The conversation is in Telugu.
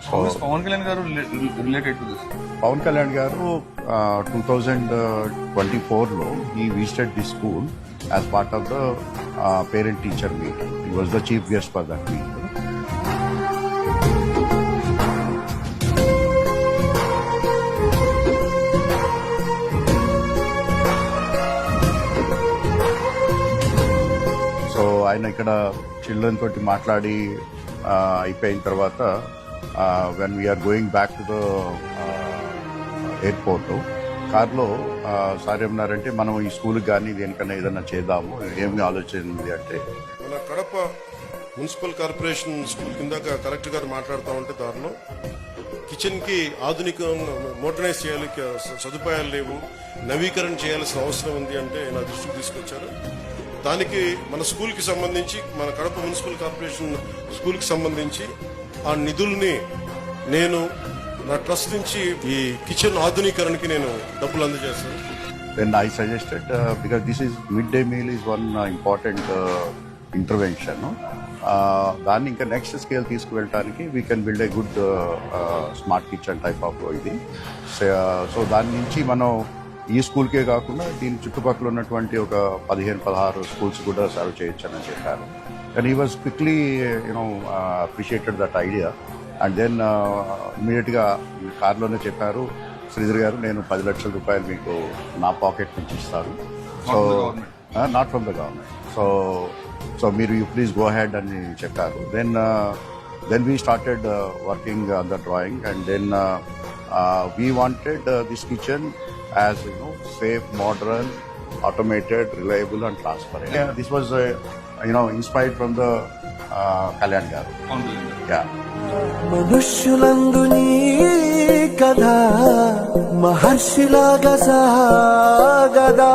How is Pawan Kalyan garu related to this? Pawan Kalyan గారు 2024లో he visited the school as part of the parent teacher meeting. He was the chief guest for that meeting. So ఆయన ఇక్కడ చిల్డ్రన్ తోటి మాట్లాడి అయిపోయిన తర్వాత when we are going back to the airport కార్లో సార్ ఏమన్నారంటే మనం ఈ స్కూల్కి కానీ దేనికన్నా ఏదన్నా చేద్దాము, ఏమి ఆలోచన ఉంది అంటే మన కడప మున్సిపల్ కార్పొరేషన్ స్కూల్ కింద కలెక్టర్ గారు మాట్లాడుతూ ఉంటే దారిలో కిచెన్ కి ఆధునికంగా మోడర్నైజ్ చేయాలి, సదుపాయాలు లేవు, నవీకరణ చేయాల్సిన అవసరం ఉంది అంటే నా దృష్టికి తీసుకొచ్చారు. దానికి మన స్కూల్ కి సంబంధించి, మన కడప మున్సిపల్ కార్పొరేషన్ స్కూల్ కి సంబంధించి ఆ నిధుల్ని నేను నా ట్రస్ట్ నుంచి ఈ కిచెన్ ఆధునీకరణకి నేను డబ్బులు అందజేస్తాను. Then I suggested because this is mid day meal is one important intervention. దాన్ని ఇంకా నెక్స్ట్ స్కేల్ తీసుకువెళ్ళడానికి we can build a good smart kitchen type of ఇది. సో దాని నుంచి మనం ఈ స్కూల్కే కాకుండా దీని చుట్టుపక్కల ఉన్నటువంటి ఒక 15-16 స్కూల్స్ కూడా సర్వ్ చేయొచ్చని చెప్పారు. And he was quickly appreciated that idea. And then ఇమీడియట్గా కార్లోనే చెప్పారు, శ్రీధర్ గారు నేను 10 లక్షల రూపాయలు మీకు నా పాకెట్ నుంచి ఇస్తాను. So not from the government. So మీరు యూ ప్లీజ్ గో హెడ్ అని చెప్పారు. Then we started working on the drawing and then we wanted this kitchen as safe, modern, automated, reliable and transparent. Yeah, this was inspired from the Kalyan garu. Yeah. మనుష్యులందు నీ కథ మహర్షిలాగా సాగదా